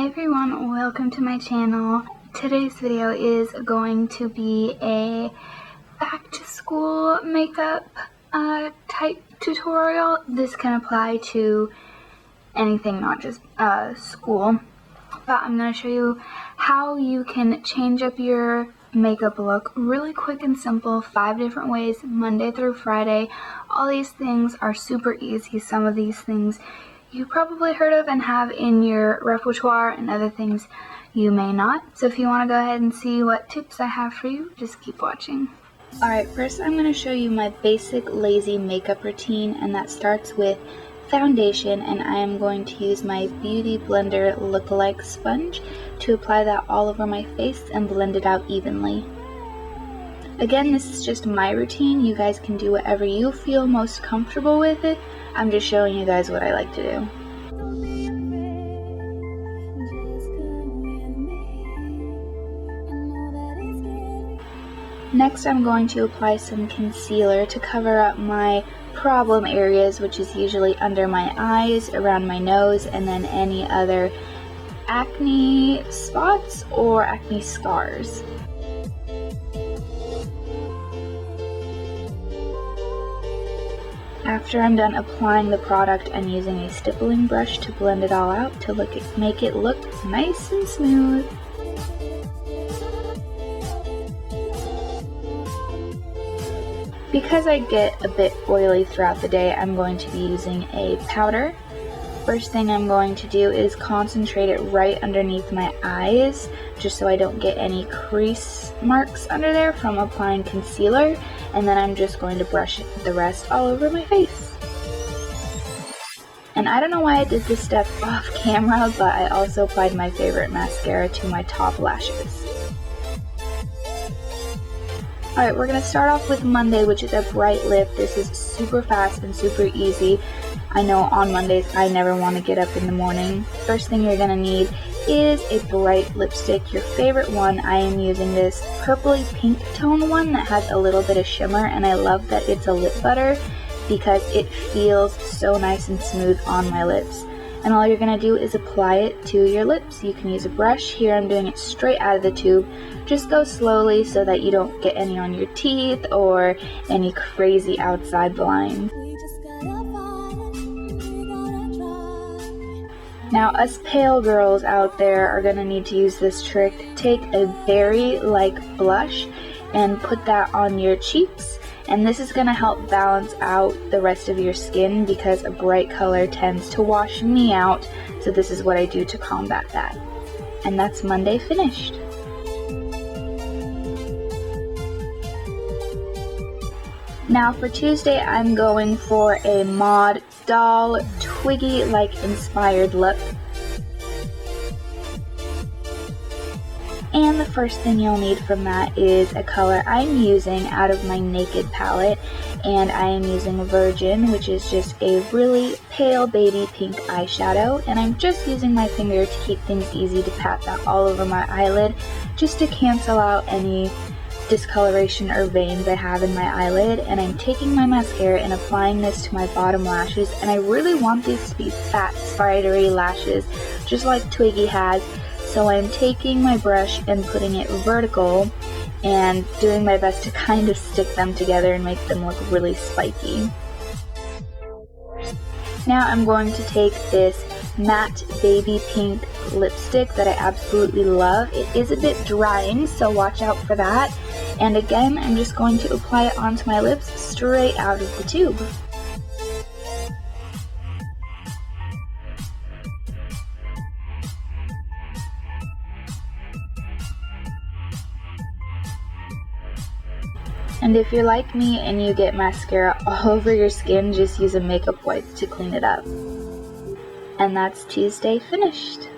everyone, welcome to my channel. Today's video is going to be a back to school makeup type tutorial. This can apply to anything, not just school. But I'm going to show you how you can change up your makeup look really quick and simple, 5 different ways, Monday through Friday. All these things are super easy. Some of these things you probably heard of and have in your repertoire, and other things you may not. So if you want to go ahead and see what tips I have for you, just keep watching. Alright, first I'm going to show you my basic lazy makeup routine, and that starts with foundation, and I am going to use my Beauty Blender lookalike sponge to apply that all over my face and blend it out evenly. Again, this is just my routine. You guys can do whatever you feel most comfortable with it. I'm just showing you guys what I like to do. Next, I'm going to apply some concealer to cover up my problem areas, which is usually under my eyes, around my nose, and then any other acne spots or acne scars. After I'm done applying the product, I'm using a stippling brush to blend it all out to make it look nice and smooth. Because I get a bit oily throughout the day, I'm going to be using a powder. First thing I'm going to do is concentrate it right underneath my eyes, just so I don't get any crease marks under there from applying concealer, and then I'm just going to brush the rest all over my face. And I don't know why I did this step off camera, but I also applied my favorite mascara to my top lashes. Alright, we're going to start off with Monday, which is a bright lip. This is super fast and super easy. I know on Mondays I never want to get up in the morning. First thing you're going to need is a bright lipstick, your favorite one. I am using this purpley pink tone one that has a little bit of shimmer, and I love that it's a lip butter because it feels so nice and smooth on my lips. And all you're going to do is apply it to your lips. You can use a brush. Here I'm doing it straight out of the tube. Just go slowly so that you don't get any on your teeth or any crazy outside lines. Now, us pale girls out there are going to need to use this trick. Take a berry like blush and put that on your cheeks. And this is going to help balance out the rest of your skin because a bright color tends to wash me out. So this is what I do to combat that. And that's Monday finished. Now for Tuesday, I'm going for a Mod Doll Twiggy-like inspired look. And the first thing you'll need from that is a color I'm using out of my Naked palette, and I am using Virgin, which is just a really pale baby pink eyeshadow, and I'm just using my finger to keep things easy to pat that all over my eyelid, just to cancel out any discoloration or veins I have in my eyelid. And I'm taking my mascara and applying this to my bottom lashes, and I really want these to be fat, spidery lashes, just like Twiggy has. So I'm taking my brush and putting it vertical and doing my best to kind of stick them together and make them look really spiky. Now I'm going to take this matte baby pink lipstick that I absolutely love. It is a bit drying, so watch out for that. And again, I'm just going to apply it onto my lips straight out of the tube. And if you're like me and you get mascara all over your skin, just use a makeup wipe to clean it up. And that's Tuesday finished.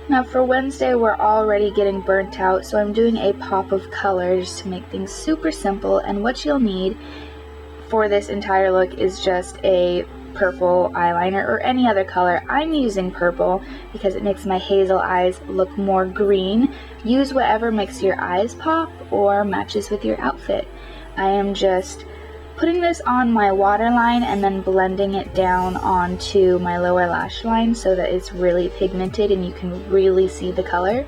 Now for Wednesday, we're already getting burnt out, so I'm doing a pop of color just to make things super simple. And what you'll need for this entire look is just a purple eyeliner or any other color. I'm using purple because it makes my hazel eyes look more green. Use whatever makes your eyes pop or matches with your outfit. I am just putting this on my waterline and then blending it down onto my lower lash line so that it's really pigmented and you can really see the color.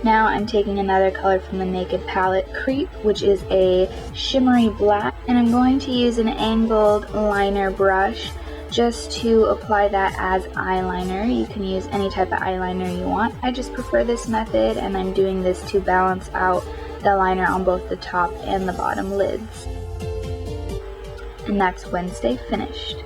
Now I'm taking another color from the Naked palette, Creep, which is a shimmery black, and I'm going to use an angled liner brush just to apply that as eyeliner. You can use any type of eyeliner you want. I just prefer this method, and I'm doing this to balance out the liner on both the top and the bottom lids. And that's Wednesday finished.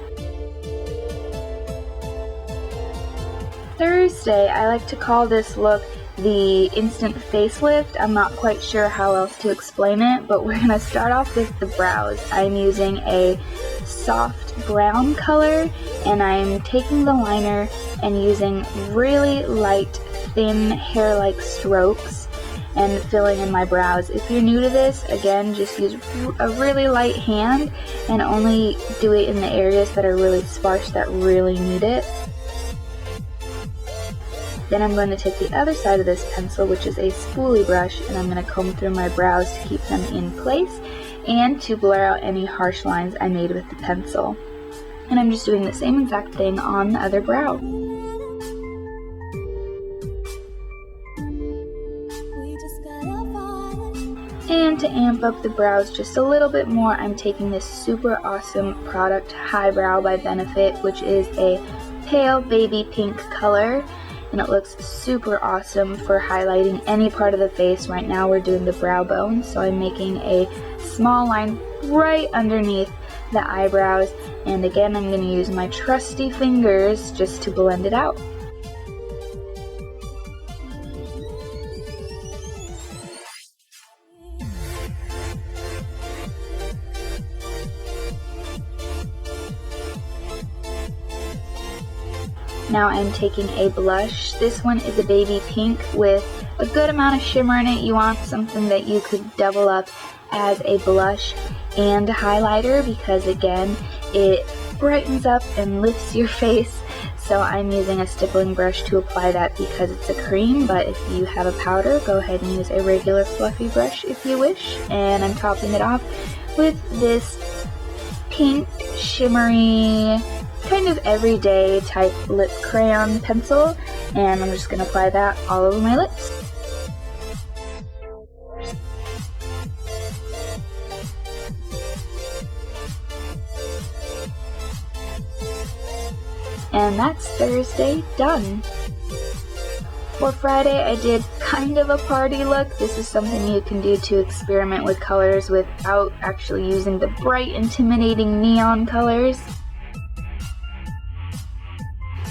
Thursday, I like to call this look the instant facelift. I'm not quite sure how else to explain it, but we're gonna start off with the brows. I'm using a soft brown color, and I'm taking the liner and using really light, thin, hair-like strokes and filling in my brows. If you're new to this, again, just use a really light hand and only do it in the areas that are really sparse, that really need it. Then I'm going to take the other side of this pencil, which is a spoolie brush, and I'm going to comb through my brows to keep them in place and to blur out any harsh lines I made with the pencil. And I'm just doing the same exact thing on the other brow. And to amp up the brows just a little bit more, I'm taking this super awesome product, Highbrow by Benefit, which is a pale baby pink color. And it looks super awesome for highlighting any part of the face. Right now we're doing the brow bone, so I'm making a small line right underneath the eyebrows, and again I'm going to use my trusty fingers just to blend it out. Now I'm taking a blush. This one is a baby pink with a good amount of shimmer in it. You want something that you could double up as a blush and a highlighter, because again, it brightens up and lifts your face. So I'm using a stippling brush to apply that because it's a cream, but if you have a powder, go ahead and use a regular fluffy brush if you wish. And I'm topping it off with this pink shimmery kind of everyday type lip crayon pencil, and I'm just going to apply that all over my lips. And that's Thursday done. For Friday, I did kind of a party look. This is something you can do to experiment with colors without actually using the bright, intimidating neon colors.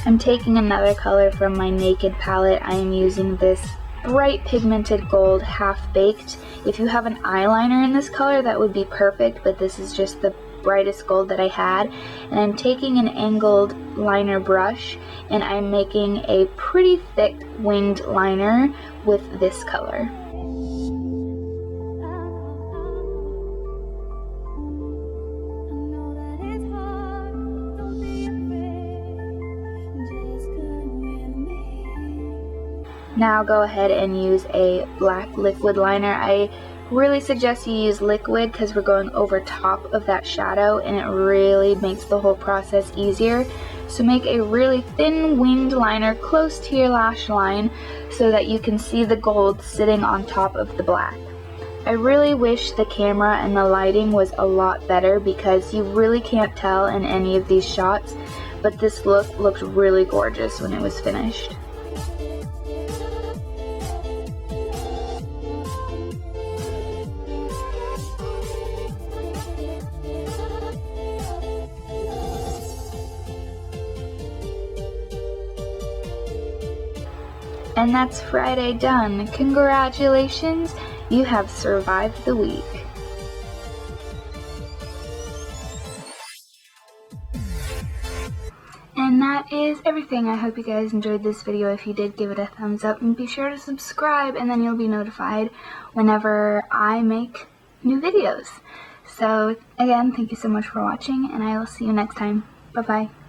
I'm taking another color from my Naked palette. I am using this bright pigmented gold, Half Baked. If you have an eyeliner in this color, that would be perfect, but this is just the brightest gold that I had. And I'm taking an angled liner brush, and I'm making a pretty thick winged liner with this color. Now go ahead and use a black liquid liner. I really suggest you use liquid because we're going over top of that shadow, and it really makes the whole process easier. So make a really thin winged liner close to your lash line so that you can see the gold sitting on top of the black. I really wish the camera and the lighting was a lot better because you really can't tell in any of these shots, but this look looked really gorgeous when it was finished. And that's Friday done. Congratulations, you have survived the week. And that is everything. I hope you guys enjoyed this video. If you did, give it a thumbs up and be sure to subscribe, and then you'll be notified whenever I make new videos. So again, thank you so much for watching, and I will see you next time. Bye bye.